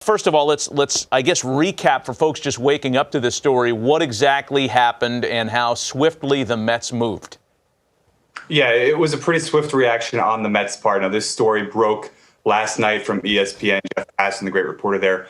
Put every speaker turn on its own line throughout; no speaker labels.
First of all, let's I guess recap for folks just waking up to this story what exactly happened and how swiftly the Mets moved.
Yeah, it was a pretty swift reaction on the Mets' part. Now, this story broke last night from ESPN. Jeff Passan, the great reporter there,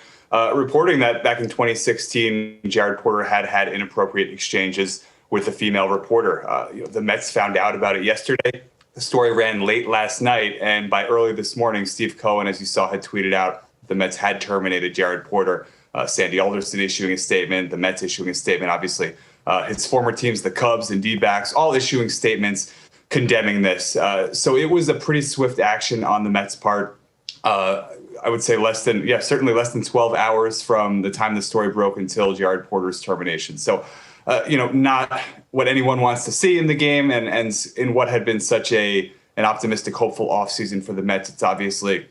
reporting that back in 2016, Jared Porter had inappropriate exchanges with a female reporter. The Mets found out about it yesterday. The story ran late last night, and by early this morning, Steve Cohen, as you saw, had tweeted out the Mets had terminated Jared Porter. Sandy Alderson issuing a statement, the Mets issuing a statement, obviously. His former teams, the Cubs and D-backs, all issuing statements condemning this. So it was a pretty swift action on the Mets' part. I would say certainly less than 12 hours from the time the story broke until Jared Porter's termination. So, not what anyone wants to see in the game, and in what had been such an optimistic, hopeful offseason for the Mets, it's obviously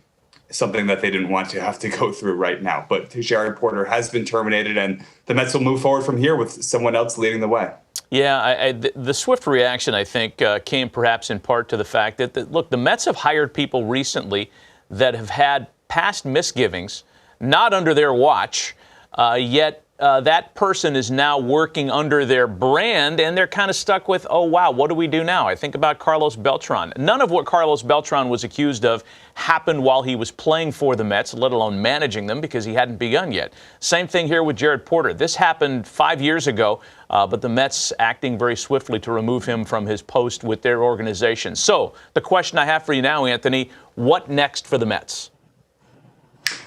something that they didn't want to have to go through right now. But Jared Porter has been terminated, and the Mets will move forward from here with someone else leading the way.
Yeah, the swift reaction, I think, came perhaps in part to the fact that, look, the Mets have hired people recently that have had past misgivings, not under their watch, yet that person is now working under their brand, and they're kind of stuck with, oh, wow, what do we do now? I think about Carlos Beltran. None of what Carlos Beltran was accused of happened while he was playing for the Mets, let alone managing them, because he hadn't begun yet. Same thing here with Jared Porter. This happened 5 years ago, but the Mets acting very swiftly to remove him from his post with their organization. So the question I have for you now, Anthony, what next for the Mets?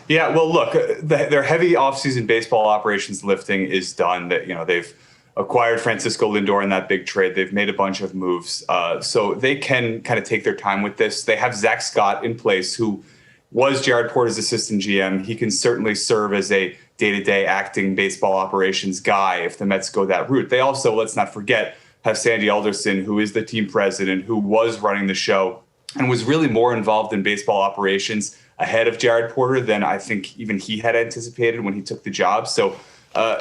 Yeah, well, look, their heavy offseason baseball operations lifting is done. They've acquired Francisco Lindor in that big trade. They've made a bunch of moves, so they can kind of take their time with this. They have Zach Scott in place, who was Jared Porter's assistant GM. He can certainly serve as a day-to-day acting baseball operations guy if the Mets go that route. They also, let's not forget, have Sandy Alderson, who is the team president, who was running the show and was really more involved in baseball operations ahead of Jared Porter than I think even he had anticipated when he took the job. So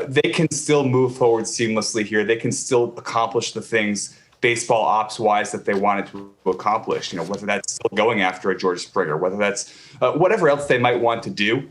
they can still move forward seamlessly here. They can still accomplish the things baseball ops wise that they wanted to accomplish, whether that's still going after a George Springer, whether that's whatever else they might want to do.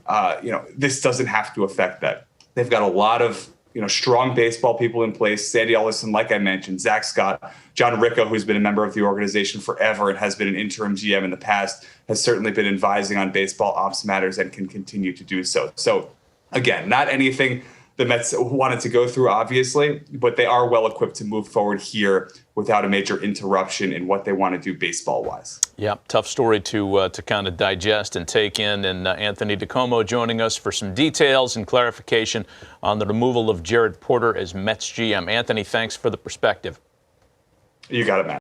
This doesn't have to affect that. They've got a lot of strong baseball people in place. Sandy Alderson, like I mentioned, Zach Scott, John Ricco, who's been a member of the organization forever and has been an interim GM in the past, has certainly been advising on baseball ops matters and can continue to do so. So, again, not anything the Mets wanted to go through, obviously, but they are well equipped to move forward here without a major interruption in what they want to do baseball-wise.
Yeah, tough story to kind of digest and take in. And Anthony DiComo joining us for some details and clarification on the removal of Jared Porter as Mets GM. Anthony, thanks for the perspective.
You got it, Matt.